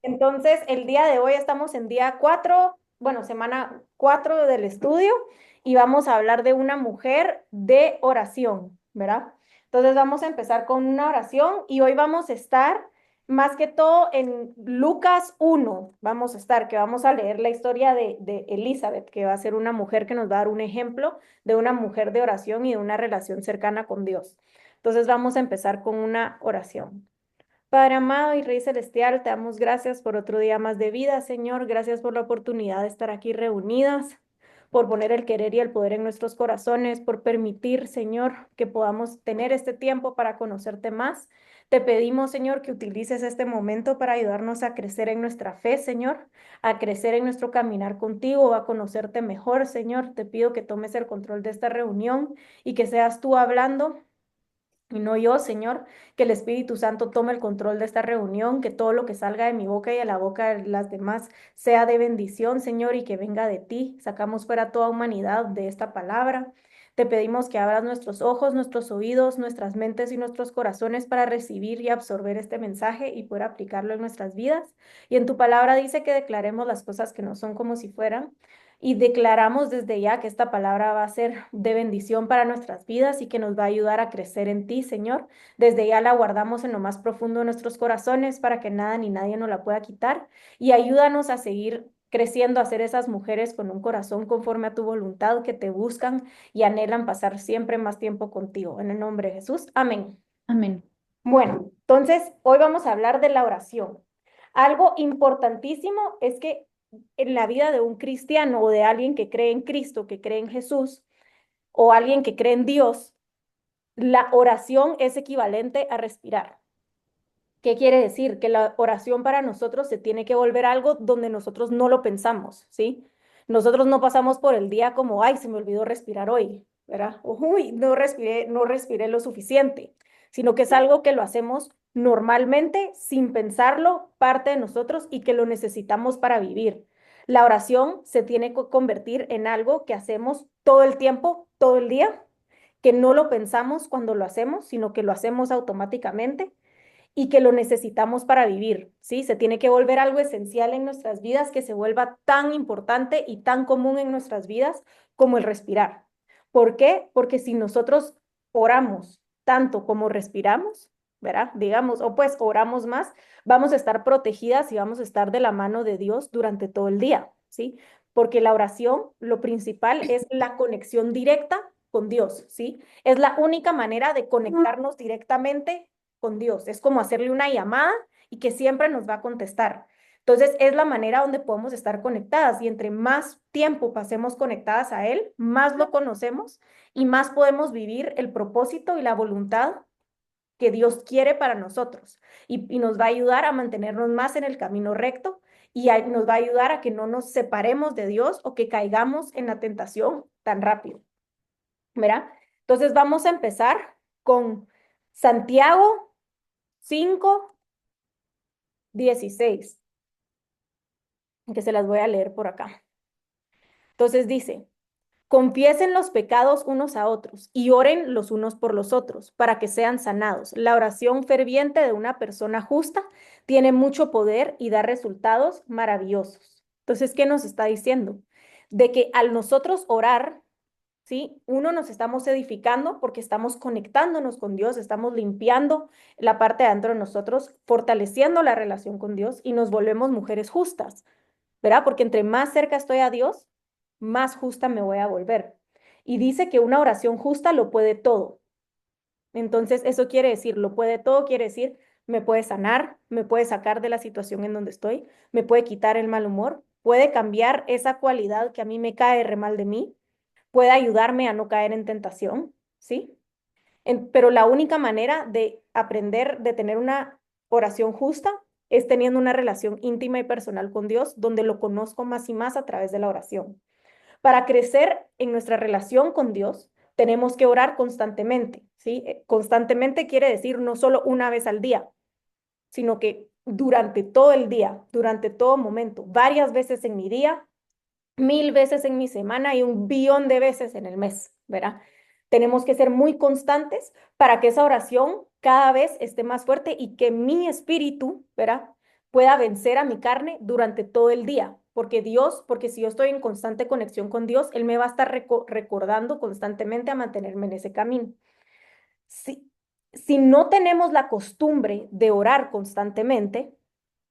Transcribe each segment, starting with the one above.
Entonces, el día de hoy estamos en día 4, bueno, semana 4 del estudio y vamos a hablar de una mujer de oración, ¿verdad? Entonces vamos a empezar con una oración y hoy vamos a estar más que todo en Lucas 1, vamos a estar, que vamos a leer la historia de Elizabeth, que va a ser una mujer que nos va a dar un ejemplo de una mujer de oración y de una relación cercana con Dios. Entonces vamos a empezar con una oración. Padre amado y Rey Celestial, te damos gracias por otro día más de vida, Señor. Gracias por la oportunidad de estar aquí reunidas, por poner el querer y el poder en nuestros corazones, por permitir, Señor, que podamos tener este tiempo para conocerte más. Te pedimos, Señor, que utilices este momento para ayudarnos a crecer en nuestra fe, Señor, a crecer en nuestro caminar contigo, a conocerte mejor, Señor. Te pido que tomes el control de esta reunión y que seas tú hablando y no yo, Señor, que el Espíritu Santo tome el control de esta reunión, que todo lo que salga de mi boca y de la boca de las demás sea de bendición, Señor, y que venga de ti. Sacamos fuera toda humanidad de esta palabra. Te pedimos que abras nuestros ojos, nuestros oídos, nuestras mentes y nuestros corazones para recibir y absorber este mensaje y poder aplicarlo en nuestras vidas. Y en tu palabra dice que declaremos las cosas que no son como si fueran. Y declaramos desde ya que esta palabra va a ser de bendición para nuestras vidas y que nos va a ayudar a crecer en ti, Señor. Desde ya la guardamos en lo más profundo de nuestros corazones para que nada ni nadie nos la pueda quitar. Y ayúdanos a seguir creciendo, a ser esas mujeres con un corazón conforme a tu voluntad, que te buscan y anhelan pasar siempre más tiempo contigo. En el nombre de Jesús. Amén. Amén. Bueno, entonces hoy vamos a hablar de la oración. Algo importantísimo es que en la vida de un cristiano o de alguien que cree en Cristo, que cree en Jesús, o alguien que cree en Dios, la oración es equivalente a respirar. ¿Qué quiere decir? Que la oración para nosotros se tiene que volver algo donde nosotros no lo pensamos, ¿sí? Nosotros no pasamos por el día como, ay, se me olvidó respirar hoy, ¿verdad? Uy, no respiré lo suficiente, sino que es algo que lo hacemos normalmente, sin pensarlo, parte de nosotros y que lo necesitamos para vivir. La oración se tiene que convertir en algo que hacemos todo el tiempo, todo el día, que no lo pensamos cuando lo hacemos, sino que lo hacemos automáticamente y que lo necesitamos para vivir, ¿sí? Se tiene que volver algo esencial en nuestras vidas, que se vuelva tan importante y tan común en nuestras vidas como el respirar. ¿Por qué? Porque si nosotros oramos tanto como respiramos, ¿verdad? Digamos, o pues oramos más, vamos a estar protegidas y vamos a estar de la mano de Dios durante todo el día, ¿sí? Porque la oración, lo principal es la conexión directa con Dios, ¿sí? Es la única manera de conectarnos directamente con Dios. Es como hacerle una llamada y que siempre nos va a contestar. Entonces, es la manera donde podemos estar conectadas y entre más tiempo pasemos conectadas a Él, más lo conocemos y más podemos vivir el propósito y la voluntad que Dios quiere para nosotros y nos va a ayudar a mantenernos más en el camino recto y nos va a ayudar a que no nos separemos de Dios o que caigamos en la tentación tan rápido, ¿verdad? Entonces vamos a empezar con Santiago 5:16, que se las voy a leer por acá. Entonces dice, confiesen los pecados unos a otros y oren los unos por los otros para que sean sanados. La oración ferviente de una persona justa tiene mucho poder y da resultados maravillosos. Entonces, ¿qué nos está diciendo? De que al nosotros orar, ¿sí? Uno, nos estamos edificando porque estamos conectándonos con Dios, estamos limpiando la parte de adentro de nosotros, fortaleciendo la relación con Dios y nos volvemos mujeres justas, ¿verdad? Porque entre más cerca estoy a Dios, más justa me voy a volver. Y dice que una oración justa lo puede todo. Entonces, eso quiere decir, lo puede todo, quiere decir, me puede sanar, me puede sacar de la situación en donde estoy, me puede quitar el mal humor, puede cambiar esa cualidad que a mí me cae re mal de mí, puede ayudarme a no caer en tentación, ¿sí? Pero la única manera de aprender, de tener una oración justa, es teniendo una relación íntima y personal con Dios, donde lo conozco más y más a través de la oración. Para crecer en nuestra relación con Dios, tenemos que orar constantemente, ¿sí? Constantemente quiere decir no solo una vez al día, sino que durante todo el día, durante todo momento, varias veces en mi día, 1000 veces en mi semana y 1 billón de veces en el mes, ¿verdad? Tenemos que ser muy constantes para que esa oración cada vez esté más fuerte y que mi espíritu, ¿verdad? pueda vencer a mi carne durante todo el día, porque si yo estoy en constante conexión con Dios, Él me va a estar recordando constantemente a mantenerme en ese camino. Si, si no tenemos la costumbre de orar constantemente,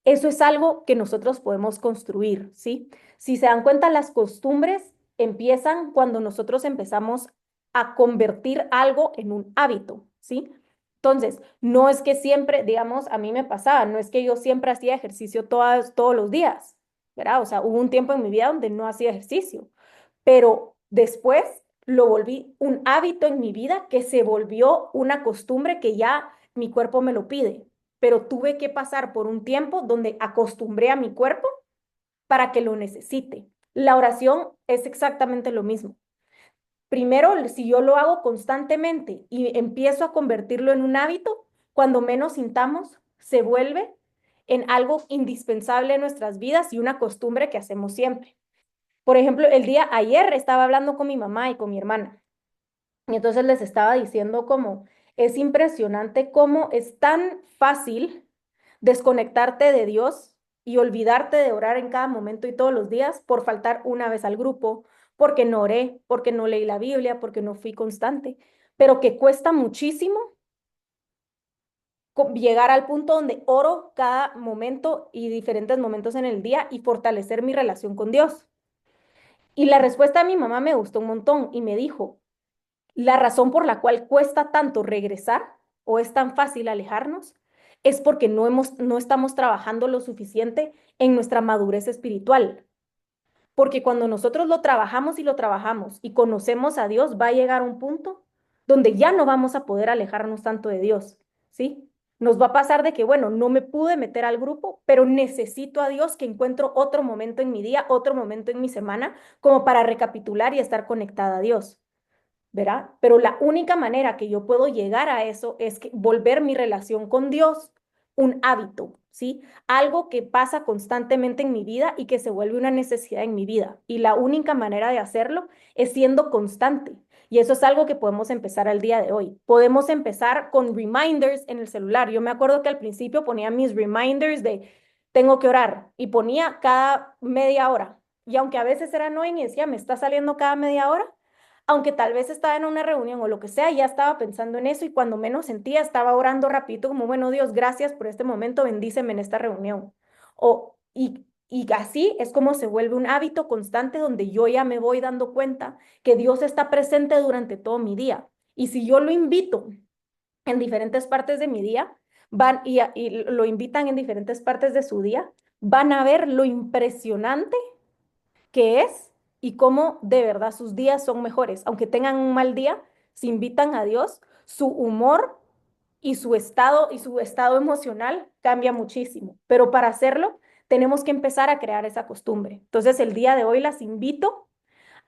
eso es algo que nosotros podemos construir, ¿sí? Si se dan cuenta, las costumbres empiezan cuando nosotros empezamos a convertir algo en un hábito, ¿sí? Entonces, no es que siempre, digamos, a mí me pasaba, no es que yo siempre hacía ejercicio todos los días, ¿verdad? O sea, hubo un tiempo en mi vida donde no hacía ejercicio, pero después lo volví un hábito en mi vida que se volvió una costumbre que ya mi cuerpo me lo pide, pero tuve que pasar por un tiempo donde acostumbré a mi cuerpo para que lo necesite. La oración es exactamente lo mismo. Primero, si yo lo hago constantemente y empiezo a convertirlo en un hábito, cuando menos sintamos, se vuelve en algo indispensable en nuestras vidas y una costumbre que hacemos siempre. Por ejemplo, el día ayer estaba hablando con mi mamá y con mi hermana. Y entonces les estaba diciendo cómo es impresionante cómo es tan fácil desconectarte de Dios y olvidarte de orar en cada momento y todos los días por faltar una vez al grupo, porque no oré, porque no leí la Biblia, porque no fui constante, pero que cuesta muchísimo llegar al punto donde oro cada momento y diferentes momentos en el día y fortalecer mi relación con Dios. Y la respuesta de mi mamá me gustó un montón y me dijo, la razón por la cual cuesta tanto regresar o es tan fácil alejarnos es porque no estamos trabajando lo suficiente en nuestra madurez espiritual. Porque cuando nosotros lo trabajamos y conocemos a Dios, va a llegar un punto donde ya no vamos a poder alejarnos tanto de Dios, ¿sí? Nos va a pasar de que, bueno, no me pude meter al grupo, pero necesito a Dios que encuentro otro momento en mi día, otro momento en mi semana, como para recapitular y estar conectada a Dios. ¿Verdad? Pero la única manera que yo puedo llegar a eso es que volver mi relación con Dios un hábito, ¿sí? Algo que pasa constantemente en mi vida y que se vuelve una necesidad en mi vida. Y la única manera de hacerlo es siendo constante. Y eso es algo que podemos empezar al día de hoy. Podemos empezar con reminders en el celular. Yo me acuerdo que al principio ponía mis reminders de tengo que orar y ponía cada media hora. Y aunque a veces era no y decía, me está saliendo cada media hora, aunque tal vez estaba en una reunión o lo que sea, ya estaba pensando en eso y cuando menos sentía, estaba orando rapidito como, bueno, Dios, gracias por este momento, bendíceme en esta reunión. Y así es como se vuelve un hábito constante donde yo ya me voy dando cuenta que Dios está presente durante todo mi día. Y si yo lo invito en diferentes partes de mi día, y lo invitan en diferentes partes de su día, van a ver lo impresionante qué es y cómo de verdad sus días son mejores. Aunque tengan un mal día, si invitan a Dios, su humor y su estado emocional cambia muchísimo. Pero para hacerlo, tenemos que empezar a crear esa costumbre. Entonces, el día de hoy las invito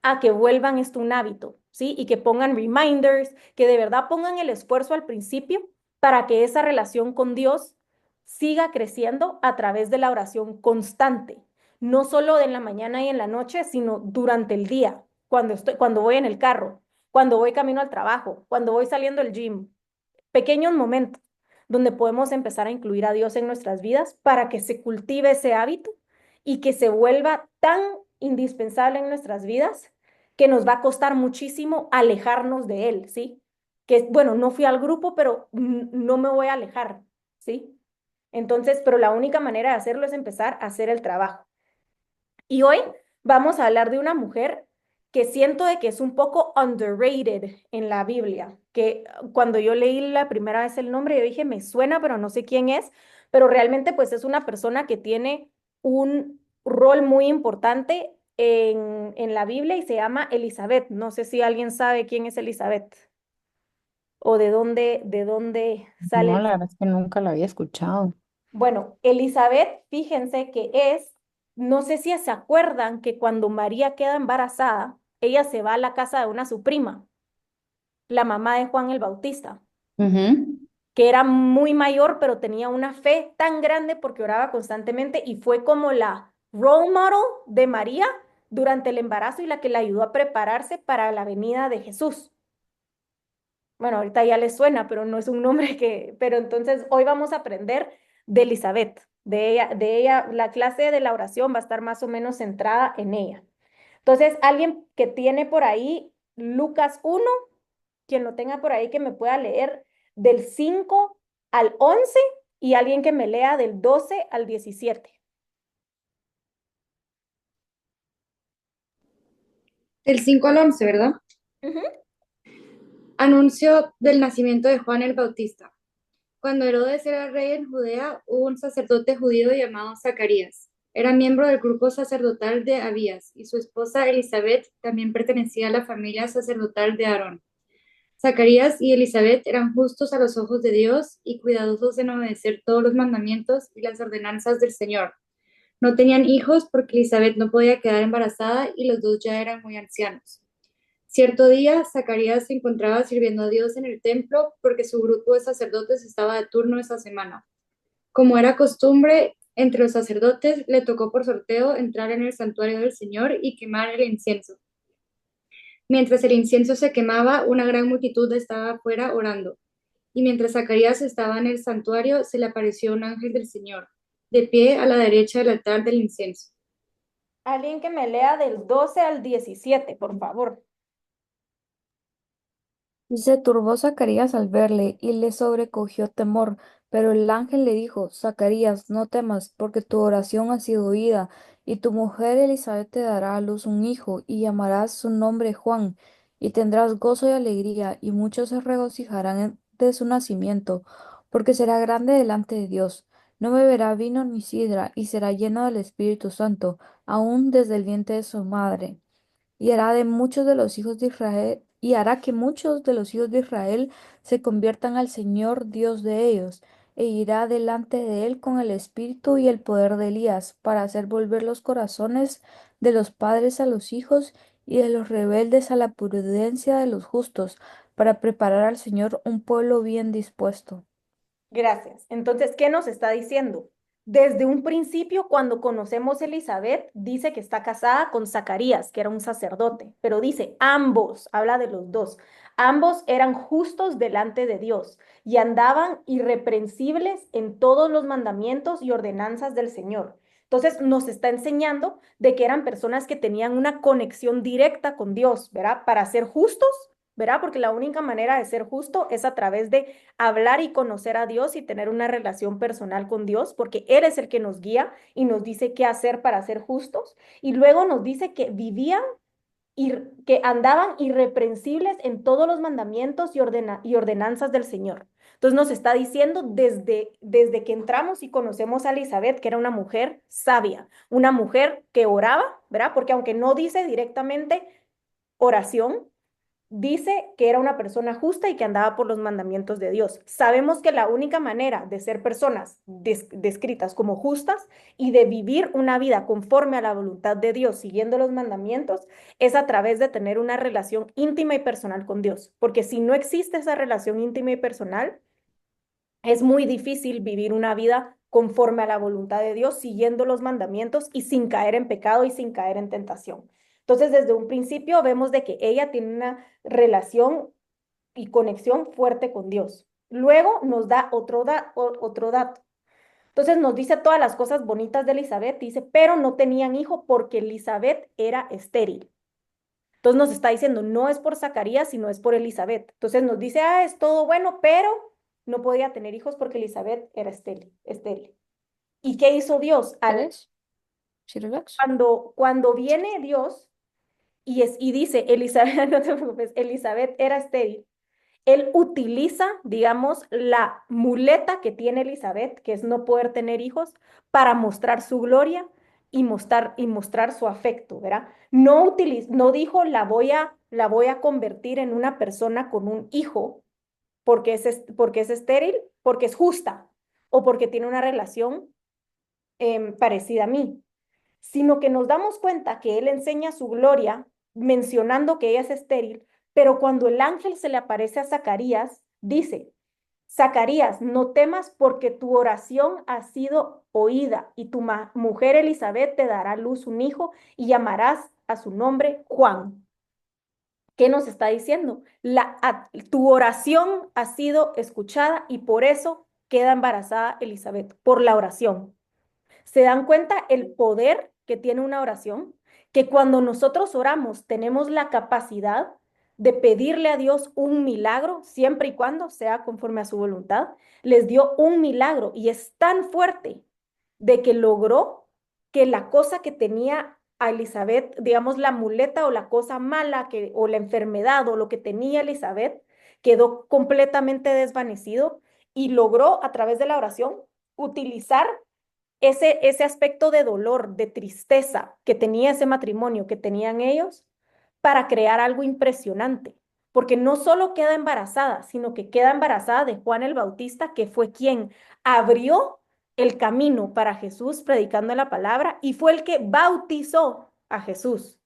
a que vuelvan esto un hábito, ¿sí? Y que pongan reminders, que de verdad pongan el esfuerzo al principio para que esa relación con Dios siga creciendo a través de la oración constante, no solo en la mañana y en la noche, sino durante el día, cuando voy en el carro, cuando voy camino al trabajo, cuando voy saliendo del gym, pequeños momentos donde podemos empezar a incluir a Dios en nuestras vidas para que se cultive ese hábito y que se vuelva tan indispensable en nuestras vidas que nos va a costar muchísimo alejarnos de Él, ¿sí? Que, bueno, no fui al grupo, pero no me voy a alejar, ¿sí? Entonces, pero la única manera de hacerlo es empezar a hacer el trabajo. Y hoy vamos a hablar de una mujer que siento de que es un poco underrated en la Biblia, que cuando yo leí la primera vez el nombre, yo dije, me suena, pero no sé quién es, pero realmente pues es una persona que tiene un rol muy importante en la Biblia y se llama Elizabeth. No sé si alguien sabe quién es Elizabeth o de dónde sale No, la Elizabeth. verdad es que nunca la había escuchado. Bueno, Elizabeth, fíjense que no sé si se acuerdan que cuando María queda embarazada, ella se va a la casa de una su prima, la mamá de Juan el Bautista, Ujú. que era muy mayor, pero tenía una fe tan grande porque oraba constantemente y fue como la role model de María durante el embarazo y la que la ayudó a prepararse para la venida de Jesús. Bueno, ahorita ya les suena, pero no es un nombre pero entonces hoy vamos a aprender de Elizabeth. La clase de la oración va a estar más o menos centrada en ella. Entonces, alguien que tiene por ahí Lucas 1, quien lo tenga por ahí que me pueda leer del 5 al 11 y alguien que me lea del 12 al 17. Del 5 al 11, ¿verdad? Ujú. Anuncio del nacimiento de Juan el Bautista. Cuando Herodes era rey en Judea, hubo un sacerdote judío llamado Zacarías. Era miembro del grupo sacerdotal de Abías y su esposa Elizabeth también pertenecía a la familia sacerdotal de Aarón. Zacarías y Elizabeth eran justos a los ojos de Dios y cuidadosos en obedecer todos los mandamientos y las ordenanzas del Señor. No tenían hijos porque Elizabeth no podía quedar embarazada y los dos ya eran muy ancianos. Cierto día, Zacarías se encontraba sirviendo a Dios en el templo porque su grupo de sacerdotes estaba de turno esa semana. Como era costumbre, entre los sacerdotes le tocó por sorteo entrar en el santuario del Señor y quemar el incienso. Mientras el incienso se quemaba, una gran multitud estaba afuera orando. Y mientras Zacarías estaba en el santuario, se le apareció un ángel del Señor, de pie a la derecha del altar del incienso. Alguien que me lea del 12 al 17, por favor. Y se turbó Zacarías al verle, y le sobrecogió temor. Pero el ángel le dijo: Zacarías, no temas, porque tu oración ha sido oída, y tu mujer Elizabeth te dará a luz un hijo, y llamarás su nombre Juan, y tendrás gozo y alegría, y muchos se regocijarán de su nacimiento, porque será grande delante de Dios. No beberá vino ni sidra, y será lleno del Espíritu Santo, aun desde el vientre de su madre, y hará de muchos de los hijos de Israel, y hará que muchos de los hijos de Israel se conviertan al Señor Dios de ellos, e irá delante de él con el espíritu y el poder de Elías, para hacer volver los corazones de los padres a los hijos y de los rebeldes a la prudencia de los justos, para preparar al Señor un pueblo bien dispuesto. Gracias. Entonces, ¿qué nos está diciendo? Desde un principio, cuando conocemos a Elizabeth, dice que está casada con Zacarías, que era un sacerdote, pero dice ambos, habla de los dos. Ambos eran justos delante de Dios y andaban irreprensibles en todos los mandamientos y ordenanzas del Señor. Entonces, nos está enseñando de que eran personas que tenían una conexión directa con Dios, ¿verdad? Para ser justos, ¿verdad? Porque la única manera de ser justo es a través de hablar y conocer a Dios y tener una relación personal con Dios, porque Él es el que nos guía y nos dice qué hacer para ser justos. Y luego nos dice que vivían y que andaban irreprensibles en todos los mandamientos y ordenanzas del Señor. Entonces nos está diciendo desde que entramos y conocemos a Elizabeth, que era una mujer sabia, una mujer que oraba, ¿verdad? Porque aunque no dice directamente oración, dice que era una persona justa y que andaba por los mandamientos de Dios. Sabemos que la única manera de ser personas descritas como justas y de vivir una vida conforme a la voluntad de Dios, siguiendo los mandamientos, es a través de tener una relación íntima y personal con Dios. Porque si no existe esa relación íntima y personal, es muy difícil vivir una vida conforme a la voluntad de Dios, siguiendo los mandamientos y sin caer en pecado y sin caer en tentación. Entonces, desde un principio vemos de que ella tiene una relación y conexión fuerte con Dios. Luego nos da otro dato. Entonces nos dice todas las cosas bonitas de Elizabeth, dice, pero no tenían hijo porque Elizabeth era estéril. Entonces nos está diciendo, no es por Zacarías, sino es por Elizabeth. Entonces nos dice, es todo bueno, pero no podía tener hijos porque Elizabeth era estéril. ¿Y qué hizo Dios? ¿Eres? ¿Sí, relax? Cuando viene Dios y dice, Elizabeth, no te preocupes, Elizabeth era estéril, él utiliza, digamos, la muleta que tiene Elizabeth, que es no poder tener hijos, para mostrar su gloria y mostrar su afecto, ¿verdad? No dijo la voy a convertir en una persona con un hijo porque es estéril, porque es justa o porque tiene una relación parecida a mí, sino que nos damos cuenta que él enseña su gloria mencionando que ella es estéril, pero cuando el ángel se le aparece a Zacarías, dice, Zacarías, no temas porque tu oración ha sido oída y tu mujer Elizabeth te dará a luz un hijo y llamarás a su nombre Juan. ¿Qué nos está diciendo? Tu oración ha sido escuchada y por eso queda embarazada Elizabeth, por la oración. ¿Se dan cuenta el poder que tiene una oración? Que cuando nosotros oramos tenemos la capacidad de pedirle a Dios un milagro, siempre y cuando sea conforme a su voluntad. Les dio un milagro y es tan fuerte de que logró que la cosa que tenía a Elizabeth, digamos la muleta o la cosa mala que, o la enfermedad o lo que tenía Elizabeth, quedó completamente desvanecido y logró a través de la oración utilizar ese aspecto de dolor, de tristeza que tenía ese matrimonio, que tenían ellos, para crear algo impresionante. Porque no solo queda embarazada, sino que queda embarazada de Juan el Bautista, que fue quien abrió el camino para Jesús predicando la palabra y fue el que bautizó a Jesús.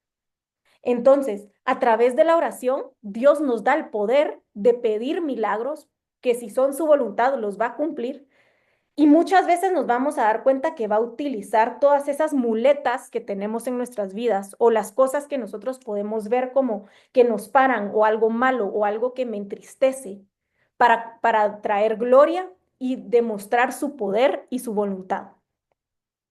Entonces, a través de la oración, Dios nos da el poder de pedir milagros que si son su voluntad los va a cumplir y muchas veces nos vamos a dar cuenta que va a utilizar todas esas muletas que tenemos en nuestras vidas o las cosas que nosotros podemos ver como que nos paran o algo malo o algo que me entristece para traer gloria y demostrar su poder y su voluntad.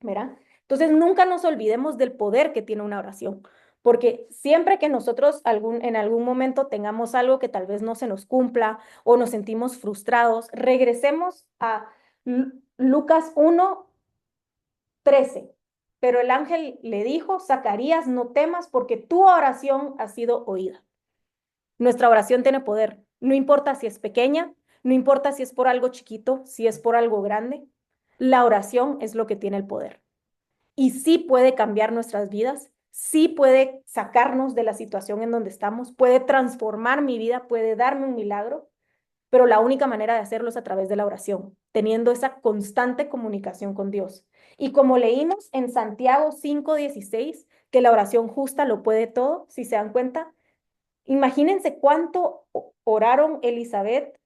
¿Verdad? Entonces, nunca nos olvidemos del poder que tiene una oración, porque siempre que nosotros en algún momento tengamos algo que tal vez no se nos cumpla o nos sentimos frustrados, regresemos a Lucas 1:13. Pero el ángel le dijo, Zacarías, no temas porque tu oración ha sido oída. Nuestra oración tiene poder, no importa si es pequeña, no importa si es por algo chiquito, si es por algo grande, la oración es lo que tiene el poder y sí puede cambiar nuestras vidas, sí puede sacarnos de la situación en donde estamos, puede transformar mi vida, puede darme un milagro, pero la única manera de hacerlo es a través de la oración, teniendo esa constante comunicación con Dios. Y como leímos en Santiago 5:16, que la oración justa lo puede todo, si se dan cuenta, imagínense cuánto oraron Elizabeth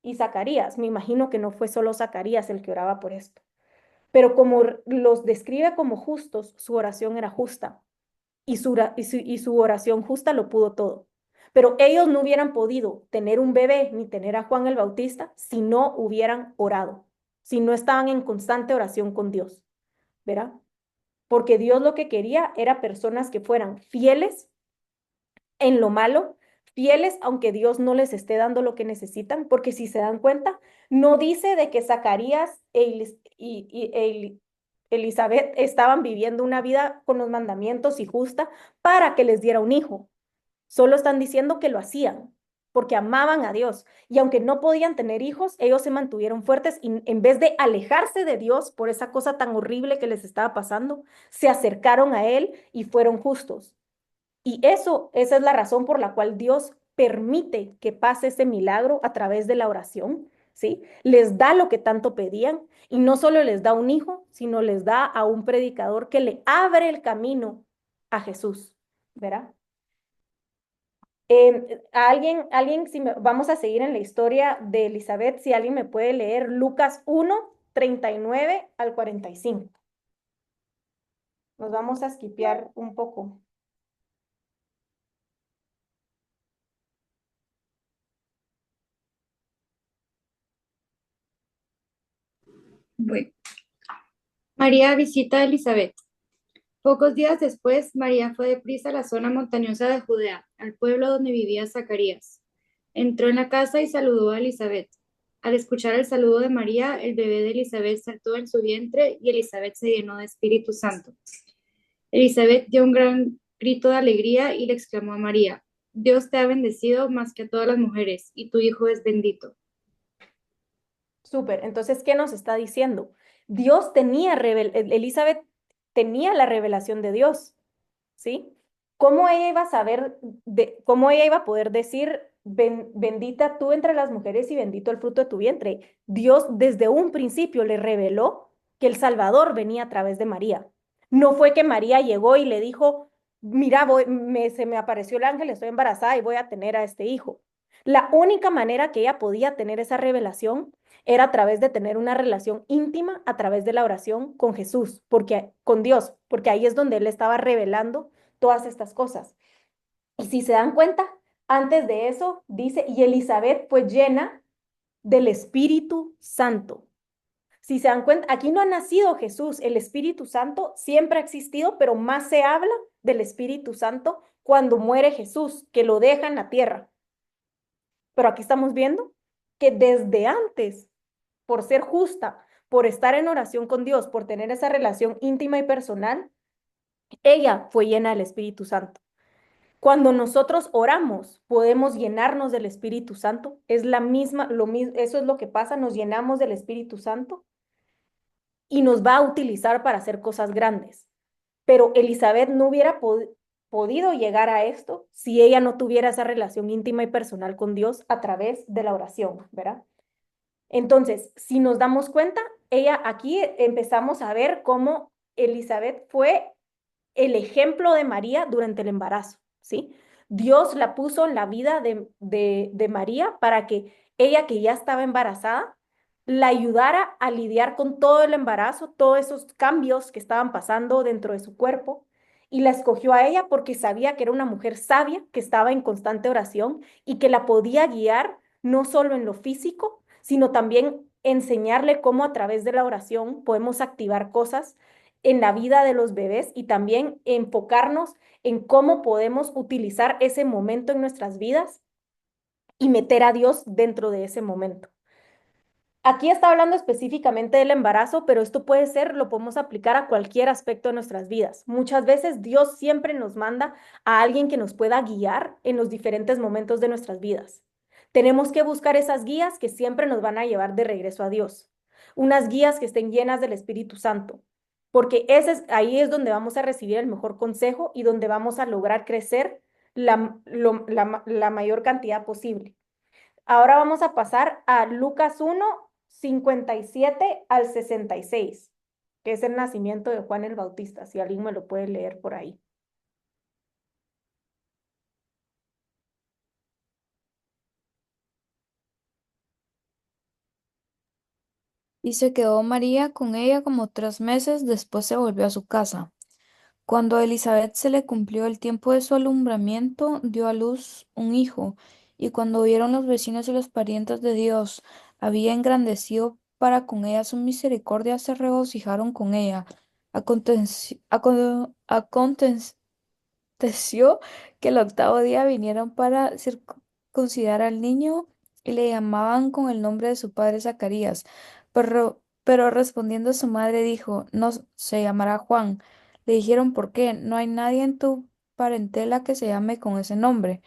y Zacarías. Me imagino que no fue solo Zacarías el que oraba por esto. Pero como los describe como justos, su oración era justa y su oración justa lo pudo todo. Pero ellos no hubieran podido tener un bebé ni tener a Juan el Bautista si no hubieran orado, si no estaban en constante oración con Dios, ¿verdad? Porque Dios lo que quería era personas que fueran fieles en lo malo, fieles aunque Dios no les esté dando lo que necesitan, porque si se dan cuenta, no dice de que Zacarías y Elizabeth estaban viviendo una vida con los mandamientos y justa para que les diera un hijo. Solo están diciendo que lo hacían porque amaban a Dios. Y aunque no podían tener hijos, ellos se mantuvieron fuertes y en vez de alejarse de Dios por esa cosa tan horrible que les estaba pasando, se acercaron a Él y fueron justos. Y esa es la razón por la cual Dios permite que pase ese milagro a través de la oración, ¿sí? Les da lo que tanto pedían y no solo les da un hijo, sino les da a un predicador que le abre el camino a Jesús, ¿verdad? Si vamos a seguir en la historia de Elizabeth, si alguien me puede leer Lucas 1:39 al 45. Nos vamos a esquipear un poco. Bueno, María visita a Elizabeth. Pocos días después, María fue deprisa a la zona montañosa de Judea, al pueblo donde vivía Zacarías. Entró en la casa y saludó a Elizabeth. Al escuchar el saludo de María, el bebé de Elizabeth saltó en su vientre y Elizabeth se llenó de Espíritu Santo. Elizabeth dio un gran grito de alegría y le exclamó a María, Dios te ha bendecido más que a todas las mujeres, y tu hijo es bendito. Súper. Entonces, ¿qué nos está diciendo? Elizabeth tenía la revelación de Dios, ¿sí? ¿Cómo ella iba a saber, cómo ella iba a poder decir, bendita tú entre las mujeres y bendito el fruto de tu vientre"? Dios desde un principio le reveló que el Salvador venía a través de María. No fue que María llegó y le dijo, mira, se me apareció el ángel, estoy embarazada y voy a tener a este hijo. La única manera que ella podía tener esa revelación era a través de tener una relación íntima a través de la oración con Jesús, con Dios, porque ahí es donde él estaba revelando todas estas cosas. Y si se dan cuenta, antes de eso dice, y Elizabeth fue llena del Espíritu Santo. Si se dan cuenta, aquí no ha nacido Jesús, el Espíritu Santo siempre ha existido, pero más se habla del Espíritu Santo cuando muere Jesús, que lo deja en la tierra. Pero aquí estamos viendo que desde antes, por ser justa, por estar en oración con Dios, por tener esa relación íntima y personal, ella fue llena del Espíritu Santo. Cuando nosotros oramos, podemos llenarnos del Espíritu Santo. Es la misma, lo mismo, eso es lo que pasa, nos llenamos del Espíritu Santo y nos va a utilizar para hacer cosas grandes. Pero Elizabeth no hubiera podido llegar a esto si ella no tuviera esa relación íntima y personal con Dios a través de la oración, ¿verdad? Entonces, si nos damos cuenta, ella aquí empezamos a ver cómo Elizabeth fue el ejemplo de María durante el embarazo, ¿sí? Dios la puso en la vida de María para que ella que ya estaba embarazada, la ayudara a lidiar con todo el embarazo, todos esos cambios que estaban pasando dentro de su cuerpo, y la escogió a ella porque sabía que era una mujer sabia, que estaba en constante oración y que la podía guiar no solo en lo físico, sino también enseñarle cómo a través de la oración podemos activar cosas en la vida de los bebés y también enfocarnos en cómo podemos utilizar ese momento en nuestras vidas y meter a Dios dentro de ese momento. Aquí está hablando específicamente del embarazo, pero esto puede ser, lo podemos aplicar a cualquier aspecto de nuestras vidas. Muchas veces Dios siempre nos manda a alguien que nos pueda guiar en los diferentes momentos de nuestras vidas. Tenemos que buscar esas guías que siempre nos van a llevar de regreso a Dios. Unas guías que estén llenas del Espíritu Santo, porque ahí es donde vamos a recibir el mejor consejo y donde vamos a lograr crecer la mayor cantidad posible. Ahora vamos a pasar a Lucas 1:57 al 66, que es el nacimiento de Juan el Bautista, si alguien me lo puede leer por ahí. Y se quedó María con ella como 3 meses, después se volvió a su casa. Cuando a Elizabeth se le cumplió el tiempo de su alumbramiento, dio a luz un hijo, y cuando vieron los vecinos y los parientes de Dios había engrandecido para con ella su misericordia, se regocijaron con ella. Aconteció que el octavo día vinieron para circuncidar al niño y le llamaban con el nombre de su padre Zacarías. Pero respondiendo su madre dijo, no se llamará Juan. Le dijeron, ¿por qué? No hay nadie en tu parentela que se llame con ese nombre.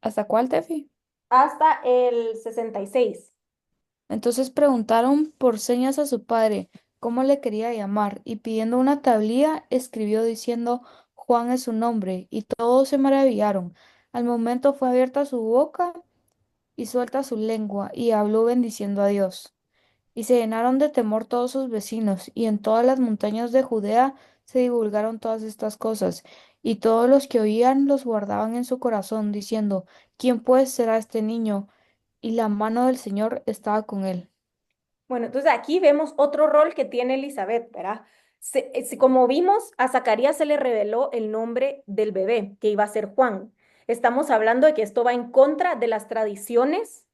¿Hasta cuál, Tefi? Hasta el 66. Entonces preguntaron por señas a su padre cómo le quería llamar, y pidiendo una tablilla escribió diciendo Juan es su nombre, y todos se maravillaron. Al momento fue abierta su boca y suelta su lengua, y habló bendiciendo a Dios. Y se llenaron de temor todos sus vecinos, y en todas las montañas de Judea se divulgaron todas estas cosas, y todos los que oían los guardaban en su corazón, diciendo, ¿quién pues será este niño? Y la mano del Señor estaba con él. Bueno, entonces aquí vemos otro rol que tiene Elizabeth, ¿verdad? Como vimos, a Zacarías se le reveló el nombre del bebé, que iba a ser Juan. Estamos hablando de que esto va en contra de las tradiciones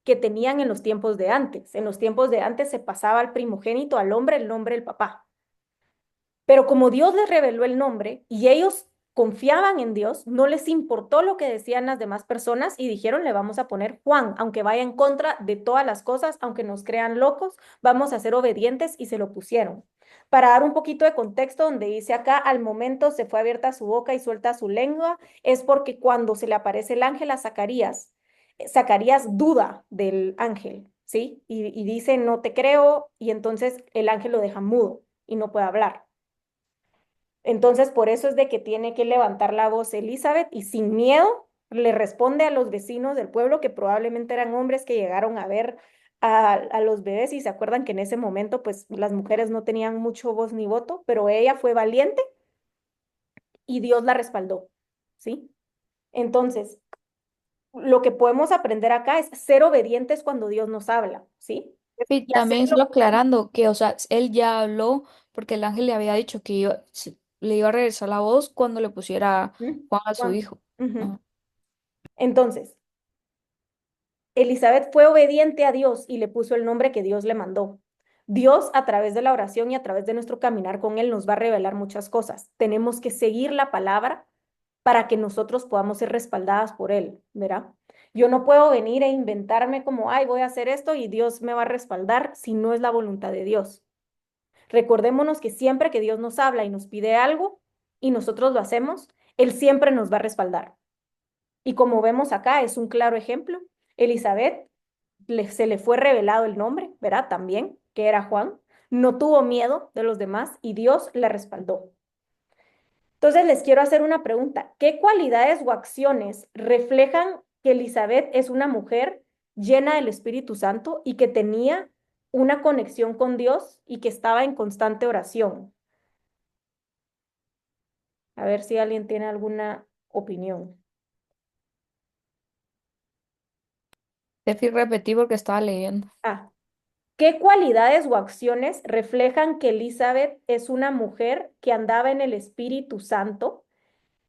que tenían en los tiempos de antes. En los tiempos de antes se pasaba al primogénito, al hombre, el nombre del papá. Pero como Dios les reveló el nombre y ellos confiaban en Dios, no les importó lo que decían las demás personas y dijeron, le vamos a poner Juan, aunque vaya en contra de todas las cosas, aunque nos crean locos, vamos a ser obedientes y se lo pusieron. Para dar un poquito de contexto, donde dice acá, al momento se fue abierta su boca y suelta su lengua, es porque cuando se le aparece el ángel a Zacarías, Zacarías duda del ángel, ¿sí? Y dice, no te creo, y entonces el ángel lo deja mudo y no puede hablar. Entonces, por eso es de que tiene que levantar la voz Elizabeth y sin miedo le responde a los vecinos del pueblo, que probablemente eran hombres que llegaron a ver a los bebés y se acuerdan que en ese momento, pues las mujeres no tenían mucho voz ni voto, pero ella fue valiente y Dios la respaldó, ¿sí? Entonces, lo que podemos aprender acá es ser obedientes cuando Dios nos habla, ¿sí? Y Y también hacerlo. solo aclarando que, o sea, él ya habló porque el ángel le había dicho que le iba a regresar la voz cuando le pusiera ¿Mm? Juan a su Juan. hijo. Ujú. Ajá. Entonces, Elizabeth fue obediente a Dios y le puso el nombre que Dios le mandó. Dios, a través de la oración y a través de nuestro caminar con Él, nos va a revelar muchas cosas. Tenemos que seguir la palabra para que nosotros podamos ser respaldadas por Él, ¿verdad? Yo no puedo venir e inventarme como, ay, voy a hacer esto y Dios me va a respaldar si no es la voluntad de Dios. Recordémonos que siempre que Dios nos habla y nos pide algo y nosotros lo hacemos, Él siempre nos va a respaldar. Y como vemos acá, es un claro ejemplo. Elizabeth se le fue revelado el nombre, ¿verdad? También, que era Juan. No tuvo miedo de los demás y Dios la respaldó. Entonces les quiero hacer una pregunta. ¿Qué cualidades o acciones reflejan que Elizabeth es una mujer llena del Espíritu Santo y que tenía una conexión con Dios y que estaba en constante oración? A ver si alguien tiene alguna opinión. Tefi, repetí porque estaba leyendo. Ah, ¿qué cualidades o acciones reflejan que Elizabeth es una mujer que andaba en el Espíritu Santo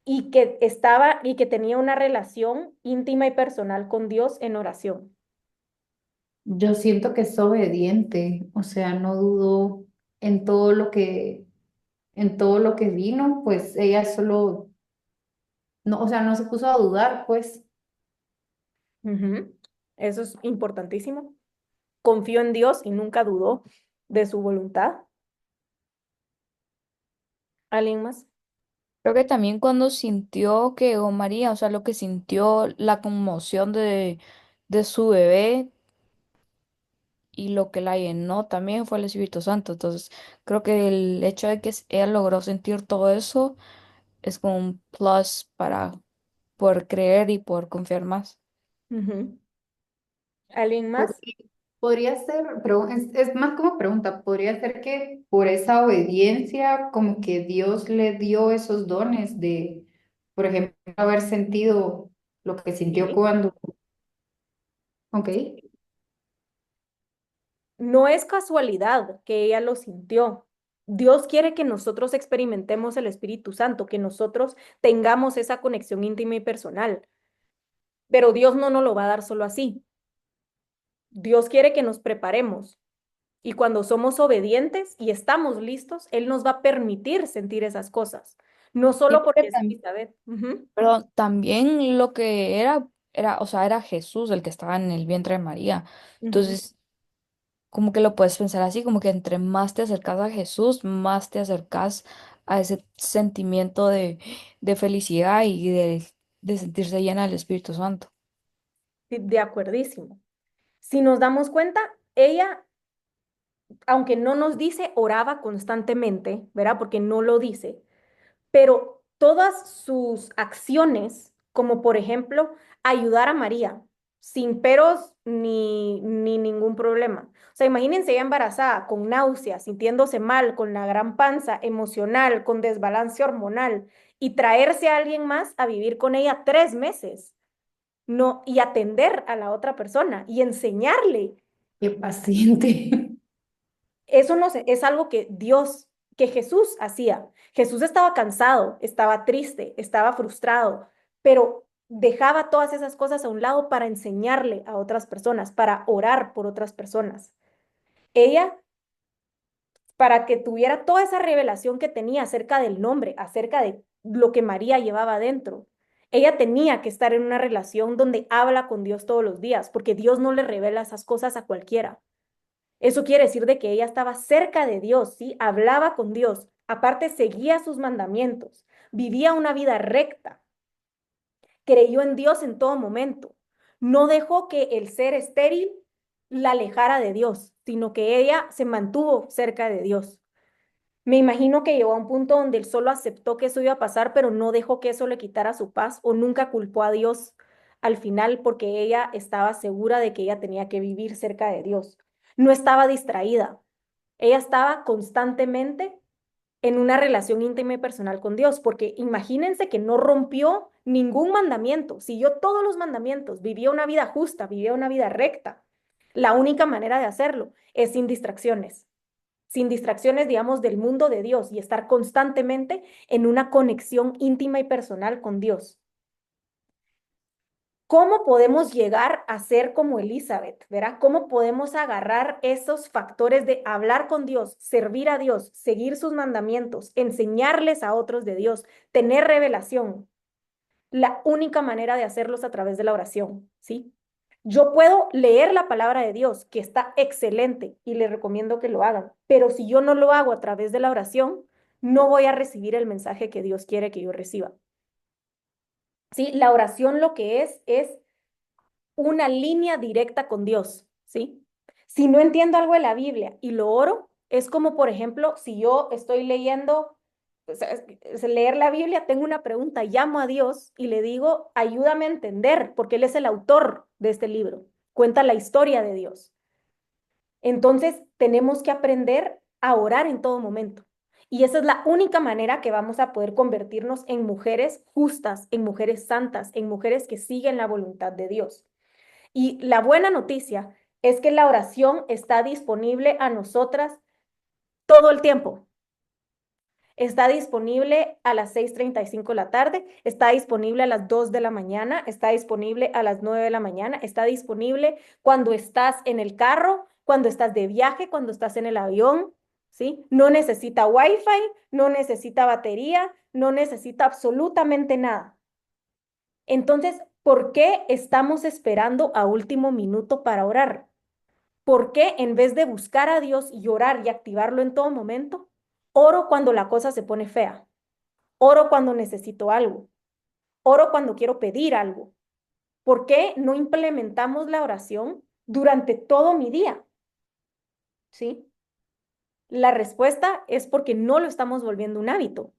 y que estaba y que tenía una relación íntima y personal con Dios en oración? Yo siento que es obediente, o sea, no dudó en todo en todo lo que vino, pues ella solo, no, o sea, no se puso a dudar, pues. Ujú. Eso es importantísimo. Confió en Dios y nunca dudó de su voluntad. ¿Alguien más? Creo que también cuando sintió que, o María, o sea, lo que sintió, la conmoción de su bebé y lo que la llenó también fue el Espíritu Santo. Entonces, creo que el hecho de que ella logró sentir todo eso es como un plus para poder creer y poder confiar más. Ujú. ¿Alguien más? Podría, podría ser, pero es más como pregunta, podría ser que por esa obediencia, como que Dios le dio esos dones de, por ejemplo, haber sentido lo que sintió Sí. cuando, ok, No es casualidad que ella lo sintió. Dios quiere que nosotros experimentemos el Espíritu Santo, que nosotros tengamos esa conexión íntima y personal, pero Dios no nos lo va a dar solo así. Dios quiere que nos preparemos y cuando somos obedientes y estamos listos, Él nos va a permitir sentir esas cosas, no Sí, solo porque porque es Elizabeth. Ujú, pero también lo que era, o sea, era Jesús el que estaba en el vientre de María. ujú. Entonces, como que lo puedes pensar así, como que entre más te acercas a Jesús, más te acercas a ese sentimiento de felicidad y de sentirse llena del Espíritu Santo. Sí, de acuerdísimo. Si nos damos cuenta, ella, aunque no nos dice, oraba constantemente, ¿verdad? Porque no lo dice, pero todas sus acciones, como por ejemplo ayudar a María, sin peros ni ningún problema. O sea, imagínense ella embarazada, con náuseas, sintiéndose mal, con la gran panza, emocional, con desbalance hormonal, y traerse a alguien más a vivir con ella 3 meses, no, y atender a la otra persona y enseñarle. qué paciente. Eso no sé, es algo que Dios, que Jesús hacía. Jesús estaba cansado, estaba triste, estaba frustrado, pero dejaba todas esas cosas a un lado para enseñarle a otras personas, para orar por otras personas. Ella, para que tuviera toda esa revelación que tenía acerca del nombre, acerca de lo que María llevaba dentro, ella tenía que estar en una relación donde habla con Dios todos los días, porque Dios no le revela esas cosas a cualquiera. Eso quiere decir de que ella estaba cerca de Dios, ¿sí? Hablaba con Dios. Aparte, seguía sus mandamientos. Vivía una vida recta. Creyó en Dios en todo momento. No dejó que el ser estéril la alejara de Dios, sino que ella se mantuvo cerca de Dios. Me imagino que llegó a un punto donde él solo aceptó que eso iba a pasar, pero no dejó que eso le quitara su paz o nunca culpó a Dios al final porque ella estaba segura de que ella tenía que vivir cerca de Dios. No estaba distraída. Ella estaba constantemente en una relación íntima y personal con Dios, porque imagínense que no rompió ningún mandamiento, siguió todos los mandamientos, vivía una vida justa, vivía una vida recta. La única manera de hacerlo es sin distracciones, digamos, del mundo de Dios y estar constantemente en una conexión íntima y personal con Dios. ¿Cómo podemos llegar a ser como Elizabeth, ¿verdad? ¿Cómo podemos agarrar esos factores de hablar con Dios, servir a Dios, seguir sus mandamientos, enseñarles a otros de Dios, tener revelación? La única manera de hacerlo es a través de la oración, ¿sí? Yo puedo leer la palabra de Dios, que está excelente, y les recomiendo que lo hagan, pero si yo no lo hago a través de la oración, no voy a recibir el mensaje que Dios quiere que yo reciba. ¿Sí? La oración lo que es una línea directa con Dios, ¿sí? Si no entiendo algo de la Biblia y lo oro, es como, por ejemplo, si yo estoy leyendo, o sea, leer la Biblia, tengo una pregunta, llamo a Dios y le digo, ayúdame a entender, porque Él es el autor de este libro, cuenta la historia de Dios. Entonces, tenemos que aprender a orar en todo momento. Y esa es la única manera que vamos a poder convertirnos en mujeres justas, en mujeres santas, en mujeres que siguen la voluntad de Dios. Y la buena noticia es que la oración está disponible a nosotras todo el tiempo. Está disponible a las 6:35 de la tarde, está disponible a las 2 de la mañana, está disponible a las 9 de la mañana, está disponible cuando estás en el carro, cuando estás de viaje, cuando estás en el avión, ¿sí? No necesita wifi, no necesita batería, no necesita absolutamente nada. Entonces, ¿por qué estamos esperando a último minuto para orar? ¿Por qué en vez de buscar a Dios y orar y activarlo en todo momento, oro cuando la cosa se pone fea? Oro cuando necesito algo. Oro cuando quiero pedir algo. ¿Por qué no implementamos la oración durante todo mi día? ¿Sí? La respuesta es porque no lo estamos volviendo un hábito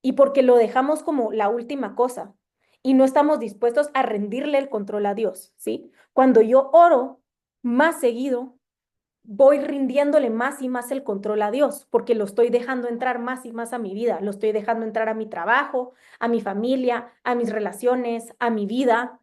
y porque lo dejamos como la última cosa y no estamos dispuestos a rendirle el control a Dios, ¿sí? Cuando yo oro más seguido, voy rindiéndole más y más el control a Dios, porque lo estoy dejando entrar más y más a mi vida, lo estoy dejando entrar a mi trabajo, a mi familia, a mis relaciones, a mi vida.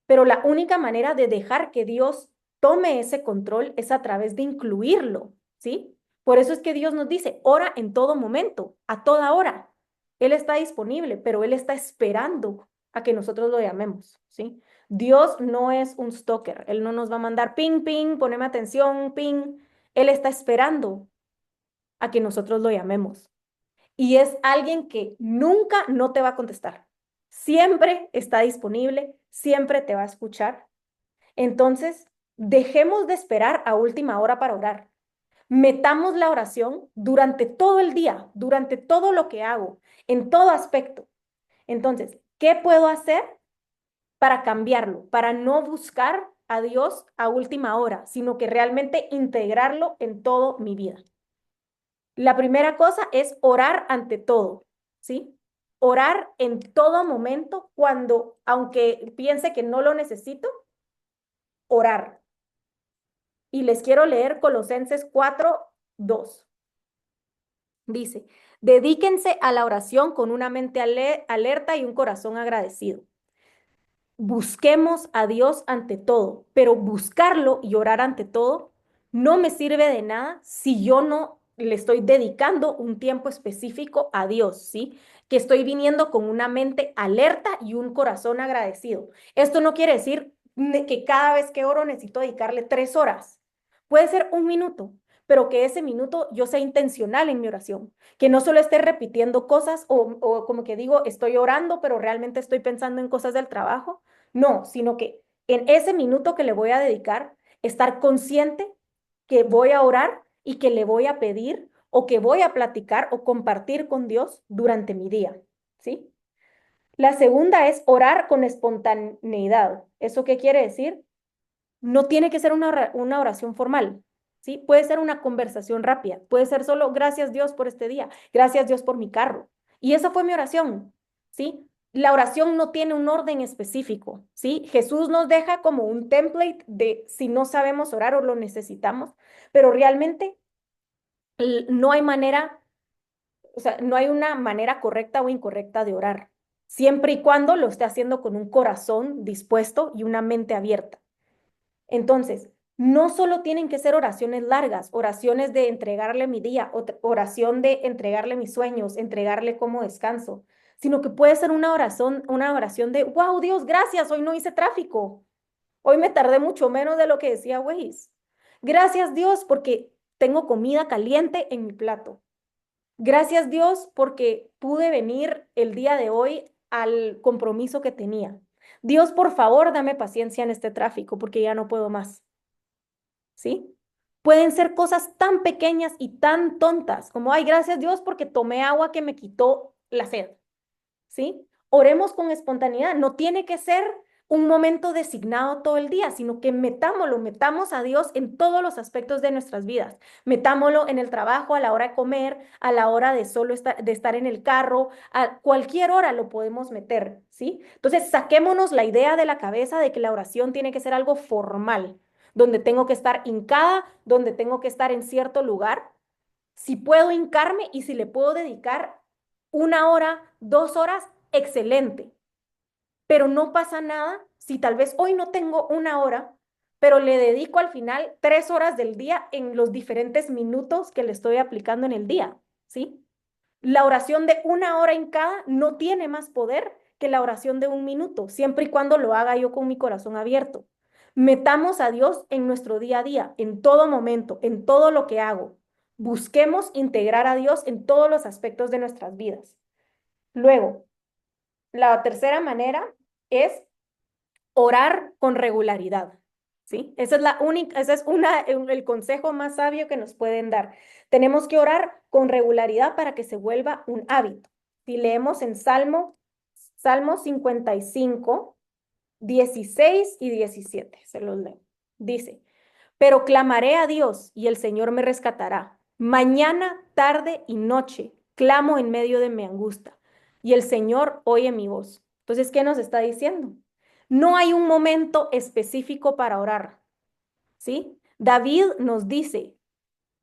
Pero la única manera de dejar que Dios tome ese control es a través de incluirlo, ¿sí? Por eso es que Dios nos dice, ora en todo momento, a toda hora. Él está disponible, pero Él está esperando a que nosotros lo llamemos, ¿sí? Dios no es un stalker, Él no nos va a mandar ping, ping, poneme atención, ping. Él está esperando a que nosotros lo llamemos. Y es alguien que nunca no te va a contestar. Siempre está disponible, siempre te va a escuchar. Entonces, dejemos de esperar a última hora para orar. Metamos la oración durante todo el día, durante todo lo que hago, en todo aspecto. Entonces, ¿qué puedo hacer para cambiarlo? Para no buscar a Dios a última hora, sino que realmente integrarlo en toda mi vida. La primera cosa es orar ante todo, ¿sí? Orar en todo momento cuando, aunque piense que no lo necesito, orar. Y les quiero leer Colosenses 4:2. Dice, dedíquense a la oración con una mente alerta y un corazón agradecido. Busquemos a Dios ante todo, pero buscarlo y orar ante todo no me sirve de nada si yo no le estoy dedicando un tiempo específico a Dios, ¿sí? Que estoy viniendo con una mente alerta y un corazón agradecido. Esto no quiere decir que cada vez que oro necesito dedicarle 3 horas. Puede ser un minuto, pero que ese minuto yo sea intencional en mi oración, que no solo esté repitiendo cosas o como que digo, estoy orando, pero realmente estoy pensando en cosas del trabajo. No, sino que en ese minuto que le voy a dedicar, estar consciente que voy a orar y que le voy a pedir o que voy a platicar o compartir con Dios durante mi día, ¿sí? La segunda es orar con espontaneidad. ¿Eso qué quiere decir? No tiene que ser una oración formal, ¿sí? Puede ser una conversación rápida, puede ser solo gracias Dios por este día, gracias Dios por mi carro. Y esa fue mi oración, ¿sí? La oración no tiene un orden específico, ¿sí? Jesús nos deja como un template de si no sabemos orar o lo necesitamos, pero realmente no hay manera, o sea, no hay una manera correcta o incorrecta de orar, siempre y cuando lo esté haciendo con un corazón dispuesto y una mente abierta. Entonces, no solo tienen que ser oraciones largas, oraciones de entregarle mi día, oración de entregarle mis sueños, entregarle cómo descanso, sino que puede ser una oración de, wow, Dios, gracias, hoy no hice tráfico. Hoy me tardé mucho menos de lo que decía Waze. Gracias Dios porque tengo comida caliente en mi plato. Gracias Dios porque pude venir el día de hoy al compromiso que tenía. Dios, por favor, dame paciencia en este tráfico porque ya no puedo más. ¿Sí? Pueden ser cosas tan pequeñas y tan tontas como, ay, gracias Dios porque tomé agua que me quitó la sed. ¿Sí? Oremos con espontaneidad. No tiene que ser un momento designado todo el día, sino que metamos a Dios en todos los aspectos de nuestras vidas. Metámoslo en el trabajo, a la hora de comer, a la hora de solo estar en el carro, a cualquier hora lo podemos meter, ¿sí? Entonces, saquémonos la idea de la cabeza de que la oración tiene que ser algo formal, donde tengo que estar hincada, donde tengo que estar en cierto lugar. Si puedo hincarme y si le puedo dedicar 1 hora, 2 horas, excelente. Pero no pasa nada si tal vez hoy no tengo 1 hora, pero le dedico al final 3 horas del día en los diferentes minutos que le estoy aplicando en el día, ¿sí? La oración de 1 hora hincada no tiene más poder que la oración de 1 minuto, siempre y cuando lo haga yo con mi corazón abierto. Metamos a Dios en nuestro día a día, en todo momento, en todo lo que hago. Busquemos integrar a Dios en todos los aspectos de nuestras vidas. Luego, la tercera manera es orar con regularidad, ¿sí? Esa es la única, ese es el consejo más sabio que nos pueden dar. Tenemos que orar con regularidad para que se vuelva un hábito. Si leemos en Salmo 55, 16 y 17, se los leo. Dice, pero clamaré a Dios y el Señor me rescatará. Mañana, tarde y noche clamo en medio de mi angustia y el Señor oye mi voz. Entonces, ¿qué nos está diciendo? No hay un momento específico para orar, ¿sí? David nos dice,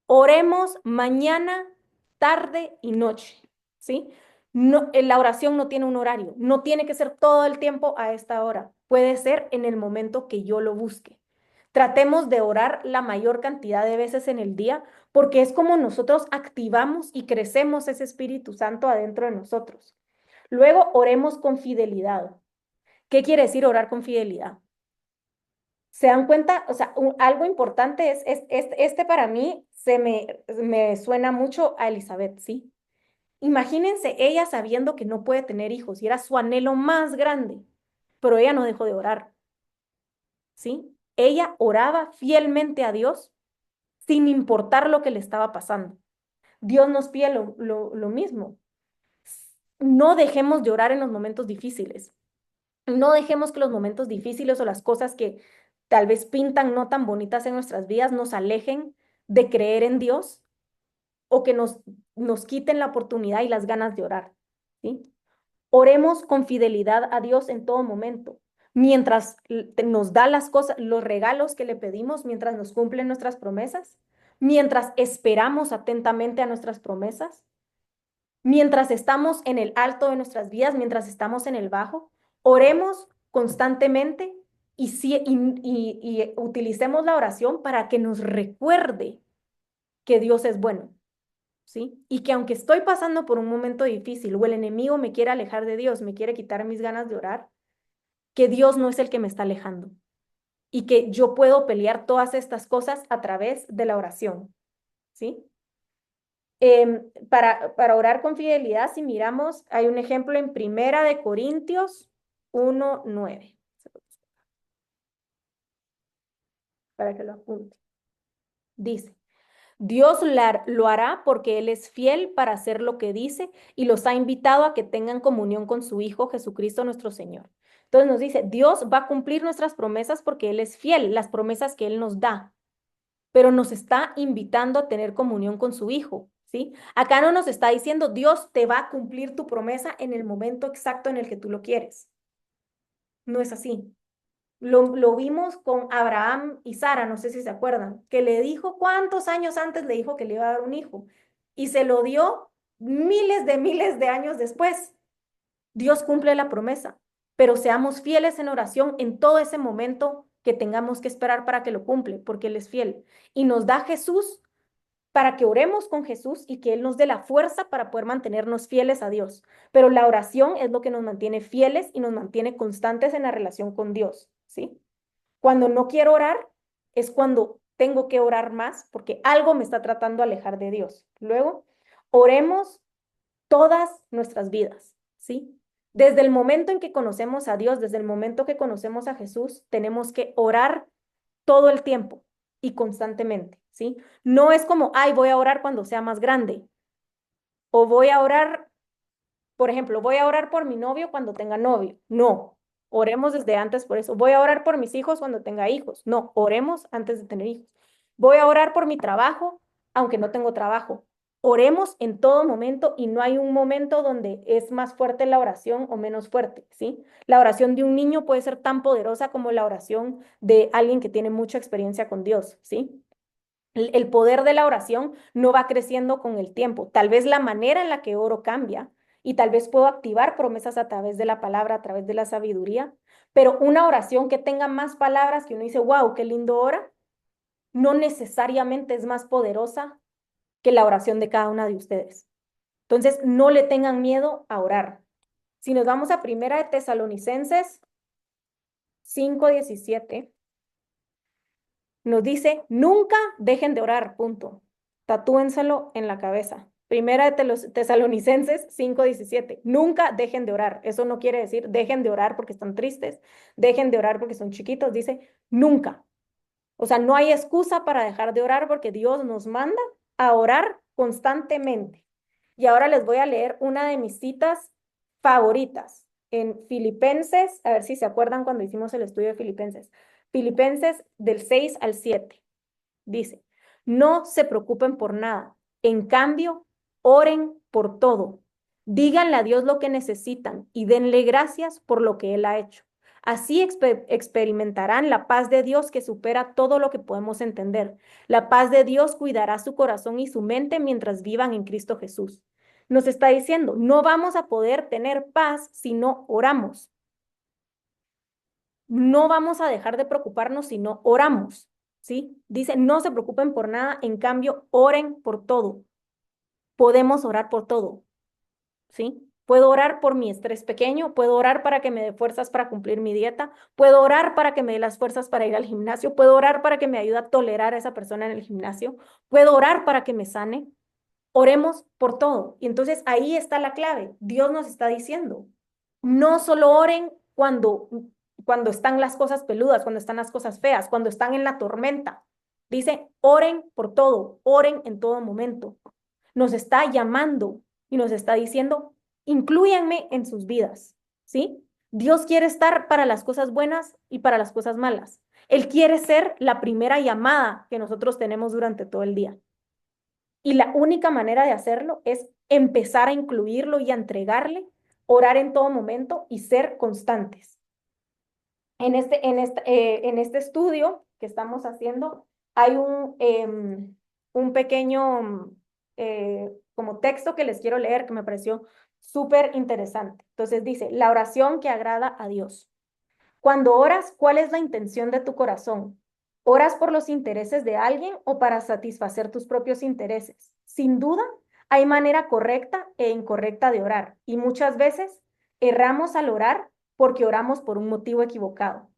oremos mañana, tarde y noche, ¿sí? No, la oración no tiene un horario, no tiene que ser todo el tiempo a esta hora, puede ser en el momento que yo lo busque. Tratemos de orar la mayor cantidad de veces en el día, porque es como nosotros activamos y crecemos ese Espíritu Santo adentro de nosotros. Luego, oremos con fidelidad. ¿Qué quiere decir orar con fidelidad? ¿Se dan cuenta? O sea, algo importante este para mí me suena mucho a Elizabeth, ¿sí? Imagínense ella sabiendo que no puede tener hijos y era su anhelo más grande, pero ella no dejó de orar, ¿sí? Ella oraba fielmente a Dios sin importar lo que le estaba pasando. Dios nos pide lo mismo. No dejemos de orar en los momentos difíciles. No dejemos que los momentos difíciles o las cosas que tal vez pintan no tan bonitas en nuestras vidas nos alejen de creer en Dios o que nos quiten la oportunidad y las ganas de orar, ¿sí? Oremos con fidelidad a Dios en todo momento, mientras nos da las cosas, los regalos que le pedimos, mientras nos cumplen nuestras promesas, mientras esperamos atentamente a nuestras promesas, mientras estamos en el alto de nuestras vidas, mientras estamos en el bajo, oremos constantemente y utilicemos la oración para que nos recuerde que Dios es bueno, ¿sí? Y que aunque estoy pasando por un momento difícil o el enemigo me quiere alejar de Dios, me quiere quitar mis ganas de orar, que Dios no es el que me está alejando y que yo puedo pelear todas estas cosas a través de la oración, ¿sí? Para orar con fidelidad, si miramos, hay un ejemplo en Primera de Corintios 1:9, para que lo apunte. Dice, Dios lo hará porque Él es fiel para hacer lo que dice y los ha invitado a que tengan comunión con su Hijo Jesucristo nuestro Señor. Entonces nos dice, Dios va a cumplir nuestras promesas porque Él es fiel, las promesas que Él nos da, pero nos está invitando a tener comunión con su Hijo, ¿sí? Acá no nos está diciendo, Dios te va a cumplir tu promesa en el momento exacto en el que tú lo quieres. No es así. Lo vimos con Abraham y Sara, no sé si se acuerdan, que le dijo, ¿cuántos años antes le dijo que le iba a dar un hijo? Y se lo dio miles de años después. Dios cumple la promesa, pero seamos fieles en oración en todo ese momento que tengamos que esperar para que lo cumple, porque Él es fiel. Y nos da Jesús para que oremos con Jesús y que Él nos dé la fuerza para poder mantenernos fieles a Dios. Pero la oración es lo que nos mantiene fieles y nos mantiene constantes en la relación con Dios, ¿sí? Cuando no quiero orar es cuando tengo que orar más porque algo me está tratando de alejar de Dios. Luego, oremos todas nuestras vidas, ¿sí? Desde el momento en que conocemos a Dios, desde el momento que conocemos a Jesús, tenemos que orar todo el tiempo y constantemente, ¿sí? No es como, ay, voy a orar cuando sea más grande o voy a orar, por ejemplo, voy a orar por mi novio cuando tenga novio. No, oremos desde antes por eso. Voy a orar por mis hijos cuando tenga hijos. No, oremos antes de tener hijos. Voy a orar por mi trabajo, aunque no tengo trabajo. Oremos en todo momento y no hay un momento donde es más fuerte la oración o menos fuerte, ¿sí? La oración de un niño puede ser tan poderosa como la oración de alguien que tiene mucha experiencia con Dios, ¿sí? El poder de la oración no va creciendo con el tiempo. Tal vez la manera en la que oro cambia y tal vez puedo activar promesas a través de la palabra, a través de la sabiduría, pero una oración que tenga más palabras que uno dice, wow, qué lindo ora, no necesariamente es más poderosa que la oración de cada una de ustedes. Entonces, no le tengan miedo a orar. Si nos vamos a Primera de Tesalonicenses 5:17, nos dice, nunca dejen de orar, punto. Tatúenselo en la cabeza. Primera de Tesalonicenses 5:17. Nunca dejen de orar. Eso no quiere decir dejen de orar porque están tristes, dejen de orar porque son chiquitos. Dice nunca. O sea, no hay excusa para dejar de orar porque Dios nos manda a orar constantemente. Y ahora les voy a leer una de mis citas favoritas en Filipenses, a ver si se acuerdan cuando hicimos el estudio de Filipenses. Filipenses del 6 al 7. Dice, no se preocupen por nada. En cambio, oren por todo. Díganle a Dios lo que necesitan y denle gracias por lo que Él ha hecho. Así experimentarán la paz de Dios que supera todo lo que podemos entender. La paz de Dios cuidará su corazón y su mente mientras vivan en Cristo Jesús. Nos está diciendo, no vamos a poder tener paz si no oramos. No vamos a dejar de preocuparnos si no oramos, ¿sí? Dice, no se preocupen por nada, en cambio, oren por todo. Podemos orar por todo, ¿sí? Puedo orar por mi estrés pequeño, puedo orar para que me dé fuerzas para cumplir mi dieta, puedo orar para que me dé las fuerzas para ir al gimnasio, puedo orar para que me ayude a tolerar a esa persona en el gimnasio, puedo orar para que me sane. Oremos por todo. Y entonces ahí está la clave. Dios nos está diciendo, no solo oren cuando están las cosas peludas, cuando están las cosas feas, cuando están en la tormenta. Dice, oren por todo, oren en todo momento. Nos está llamando y nos está diciendo, inclúyanme en sus vidas, ¿sí? Dios quiere estar para las cosas buenas y para las cosas malas. Él quiere ser la primera llamada que nosotros tenemos durante todo el día. Y la única manera de hacerlo es empezar a incluirlo y a entregarle, orar en todo momento y ser constantes. En este estudio que estamos haciendo hay un pequeño como texto que les quiero leer que me pareció súper interesante. Entonces dice, la oración que agrada a Dios. Cuando oras, ¿cuál es la intención de tu corazón? ¿Oras por los intereses de alguien o para satisfacer tus propios intereses? Sin duda, hay manera correcta e incorrecta de orar y muchas veces erramos al orar porque oramos por un motivo equivocado.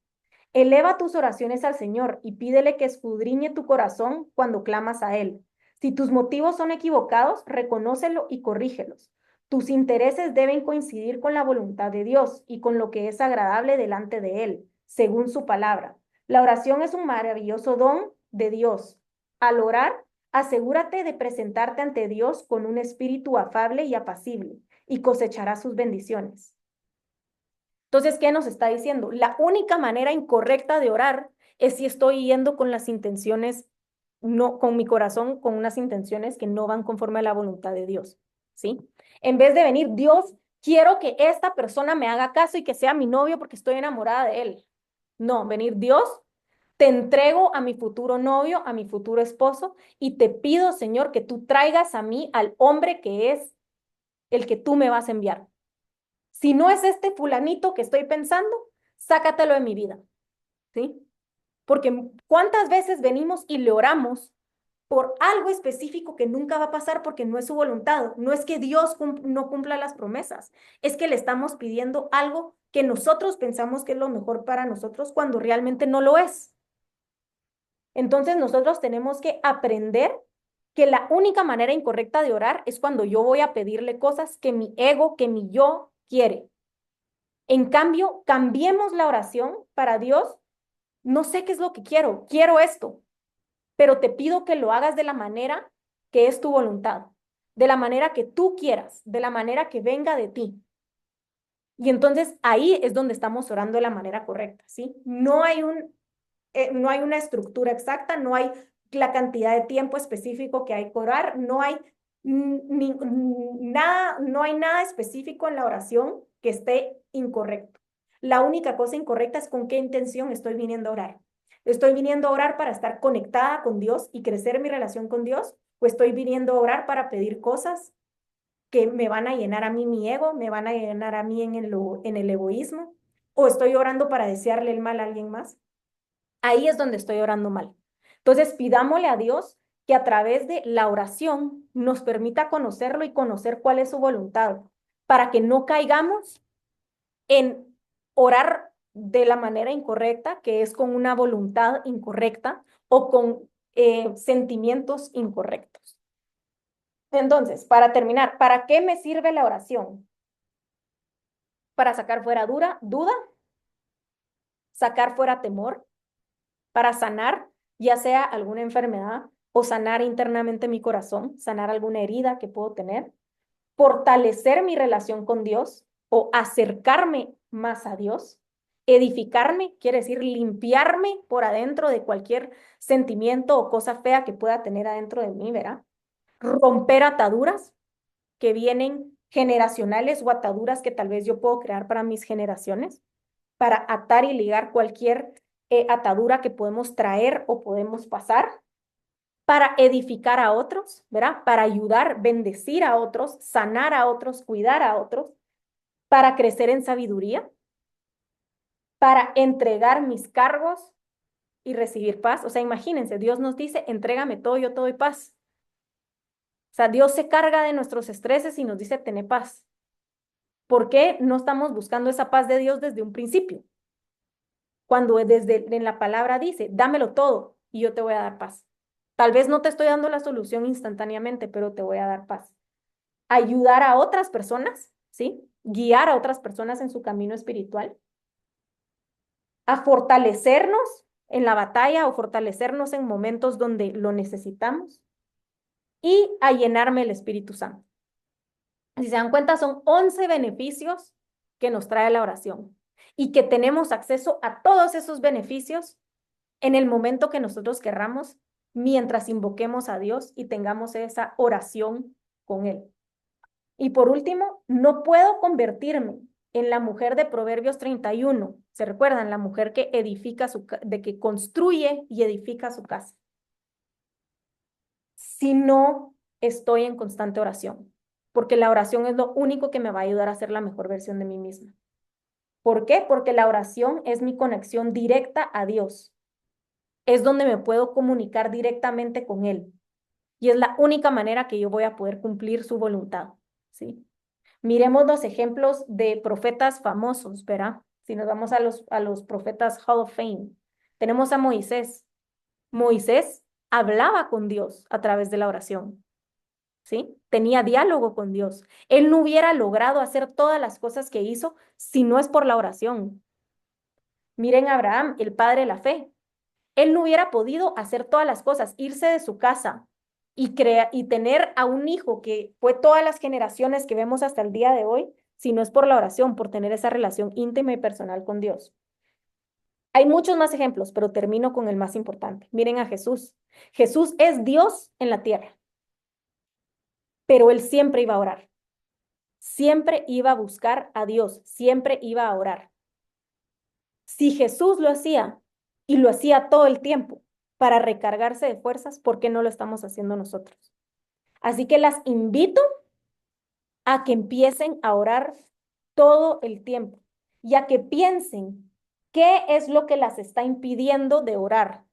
Eleva tus oraciones al Señor y pídele que escudriñe tu corazón cuando clamas a Él. Si tus motivos son equivocados, reconócelo y corrígelos. Tus intereses deben coincidir con la voluntad de Dios y con lo que es agradable delante de Él, según su palabra. La oración es un maravilloso don de Dios. Al orar, asegúrate de presentarte ante Dios con un espíritu afable y apacible, y cosecharás sus bendiciones. Entonces, ¿qué nos está diciendo? La única manera incorrecta de orar es si estoy yendo con las intenciones, no, con mi corazón, con unas intenciones que no van conforme a la voluntad de Dios, ¿sí? En vez de venir, Dios, quiero que esta persona me haga caso y que sea mi novio porque estoy enamorada de él. No, venir, Dios, te entrego a mi futuro novio, a mi futuro esposo y te pido, Señor, que tú traigas a mí al hombre que es el que tú me vas a enviar. Si no es este fulanito que estoy pensando, sácatelo de mi vida, ¿sí? Porque ¿cuántas veces venimos y le oramos por algo específico que nunca va a pasar porque no es su voluntad. No es que Dios no cumpla las promesas, es que le estamos pidiendo algo que nosotros pensamos que es lo mejor para nosotros cuando realmente no lo es. Entonces nosotros tenemos que aprender que la única manera incorrecta de orar es cuando yo voy a pedirle cosas que mi ego, que mi yo quiere. En cambio, cambiemos la oración para Dios. No sé qué es lo que quiero esto, pero te pido que lo hagas de la manera que es tu voluntad, de la manera que tú quieras, de la manera que venga de ti. Y entonces ahí es donde estamos orando de la manera correcta, ¿sí? No hay una estructura exacta, no hay la cantidad de tiempo específico que hay que orar, no hay nada, no hay nada específico en la oración que esté incorrecto. La única cosa incorrecta es con qué intención estoy viniendo a orar. ¿Estoy viniendo a orar para estar conectada con Dios y crecer mi relación con Dios? ¿O estoy viniendo a orar para pedir cosas que me van a llenar a mí mi ego, me van a llenar a mí en el egoísmo? ¿O estoy orando para desearle el mal a alguien más? Ahí es donde estoy orando mal. Entonces, pidámosle a Dios que a través de la oración nos permita conocerlo y conocer cuál es su voluntad, para que no caigamos en orar de la manera incorrecta, que es con una voluntad incorrecta o con sentimientos incorrectos. Entonces, para terminar, ¿para qué me sirve la oración? Para sacar fuera duda, sacar fuera temor, para sanar, ya sea alguna enfermedad o sanar internamente mi corazón, sanar alguna herida que puedo tener, fortalecer mi relación con Dios o acercarme más a Dios, edificarme, quiere decir limpiarme por adentro de cualquier sentimiento o cosa fea que pueda tener adentro de mí, ¿verdad? Romper ataduras que vienen generacionales o ataduras que tal vez yo puedo crear para mis generaciones, para atar y ligar cualquier atadura que podemos traer o podemos pasar, para edificar a otros, ¿verdad? Para ayudar, bendecir a otros, sanar a otros, cuidar a otros, para crecer en sabiduría, para entregar mis cargos y recibir paz. O sea, imagínense, Dios nos dice, entrégame todo, yo te doy paz. O sea, Dios se carga de nuestros estreses y nos dice, tené paz. ¿Por qué no estamos buscando esa paz de Dios desde un principio? Cuando desde en la palabra dice, dámelo todo y yo te voy a dar paz. Tal vez no te estoy dando la solución instantáneamente, pero te voy a dar paz. Ayudar a otras personas, ¿sí? Guiar a otras personas en su camino espiritual. A fortalecernos en la batalla o fortalecernos en momentos donde lo necesitamos. Y a llenarme el Espíritu Santo. Si se dan cuenta, son 11 beneficios que nos trae la oración y que tenemos acceso a todos esos beneficios en el momento que nosotros querramos, mientras invoquemos a Dios y tengamos esa oración con Él. Y por último, no puedo convertirme en la mujer de Proverbios 31. ¿Se recuerdan? La mujer que edifica de que construye y edifica su casa. Si no estoy en constante oración, porque la oración es lo único que me va a ayudar a ser la mejor versión de mí misma. ¿Por qué? Porque la oración es mi conexión directa a Dios. Es donde me puedo comunicar directamente con Él. Y es la única manera que yo voy a poder cumplir su voluntad, ¿sí? Miremos los ejemplos de profetas famosos, ¿verdad? Si nos vamos a los profetas Hall of Fame, tenemos a Moisés. Moisés hablaba con Dios a través de la oración, ¿sí? Tenía diálogo con Dios. Él no hubiera logrado hacer todas las cosas que hizo si no es por la oración. Miren a Abraham, el padre de la fe. Él no hubiera podido hacer todas las cosas, irse de su casa y tener a un hijo que fue todas las generaciones que vemos hasta el día de hoy, si no es por la oración, por tener esa relación íntima y personal con Dios. Hay muchos más ejemplos, pero termino con el más importante. Miren a Jesús. Jesús es Dios en la tierra, pero él siempre iba a orar. Siempre iba a buscar a Dios, siempre iba a orar. Si Jesús lo hacía y lo hacía todo el tiempo para recargarse de fuerzas, ¿por qué no lo estamos haciendo nosotros? Así que las invito a que empiecen a orar todo el tiempo y a que piensen qué es lo que las está impidiendo de orar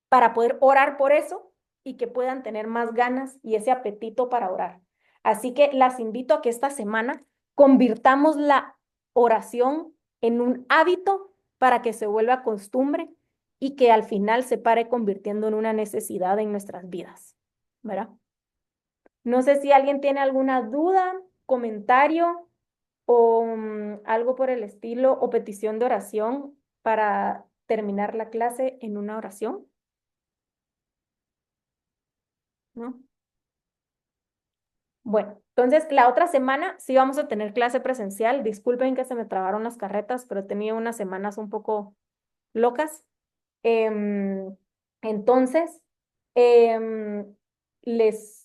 para poder orar por eso y que puedan tener más ganas y ese apetito para orar. Así que las invito a que esta semana convirtamos la oración en un hábito para que se vuelva costumbre y que al final se pare convirtiendo en una necesidad en nuestras vidas, ¿verdad? No sé si alguien tiene alguna duda, comentario o algo por el estilo o petición de oración para terminar la clase en una oración, ¿no? Bueno, entonces la otra semana sí vamos a tener clase presencial. Disculpen que se me trabaron las carretas, pero he tenido unas semanas un poco locas. Em, entonces, em,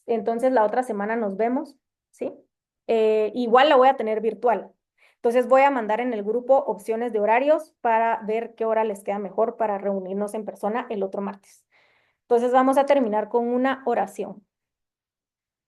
entonces la otra semana nos vemos, ¿sí? Igual la voy a tener virtual. Entonces voy a mandar en el grupo opciones de horarios para ver qué hora les queda mejor para reunirnos en persona el otro martes. Entonces vamos a terminar con una oración.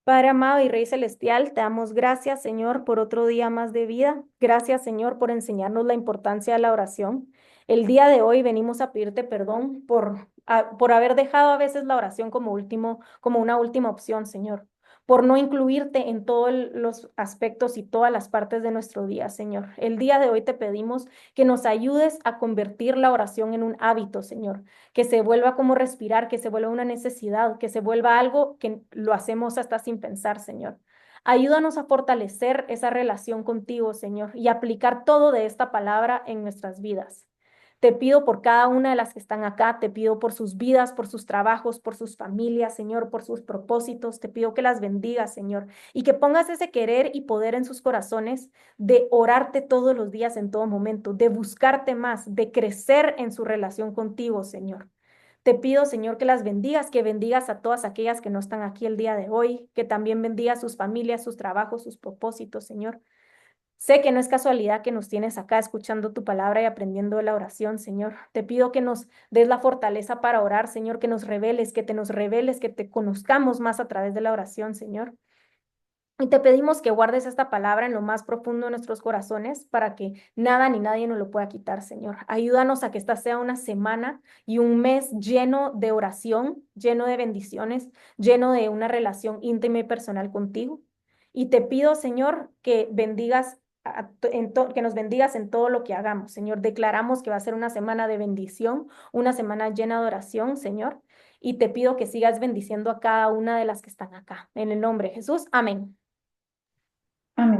Padre amado y Rey Celestial, te damos gracias, Señor, por otro día más de vida. Gracias, Señor, por enseñarnos la importancia de la oración. El día de hoy venimos a pedirte perdón por haber dejado a veces la oración como una última opción, Señor, por no incluirte en todos los aspectos y todas las partes de nuestro día, Señor. El día de hoy te pedimos que nos ayudes a convertir la oración en un hábito, Señor, que se vuelva como respirar, que se vuelva una necesidad, que se vuelva algo que lo hacemos hasta sin pensar, Señor. Ayúdanos a fortalecer esa relación contigo, Señor, y aplicar todo de esta palabra en nuestras vidas. Te pido por cada una de las que están acá, te pido por sus vidas, por sus trabajos, por sus familias, Señor, por sus propósitos. Te pido que las bendigas, Señor, y que pongas ese querer y poder en sus corazones de orarte todos los días en todo momento, de buscarte más, de crecer en su relación contigo, Señor. Te pido, Señor, que las bendigas, que bendigas a todas aquellas que no están aquí el día de hoy, que también bendigas sus familias, sus trabajos, sus propósitos, Señor. Sé que no es casualidad que nos tienes acá escuchando tu palabra y aprendiendo de la oración, Señor. Te pido que nos des la fortaleza para orar, Señor, que nos reveles, que te nos reveles, que te conozcamos más a través de la oración, Señor. Y te pedimos que guardes esta palabra en lo más profundo de nuestros corazones para que nada ni nadie nos lo pueda quitar, Señor. Ayúdanos a que esta sea una semana y un mes lleno de oración, lleno de bendiciones, lleno de una relación íntima y personal contigo. Y te pido, Señor, que que nos bendigas en todo lo que hagamos, Señor. Declaramos que va a ser una semana de bendición, una semana llena de oración, Señor. Y te pido que sigas bendiciendo a cada una de las que están acá. En el nombre de Jesús, amén.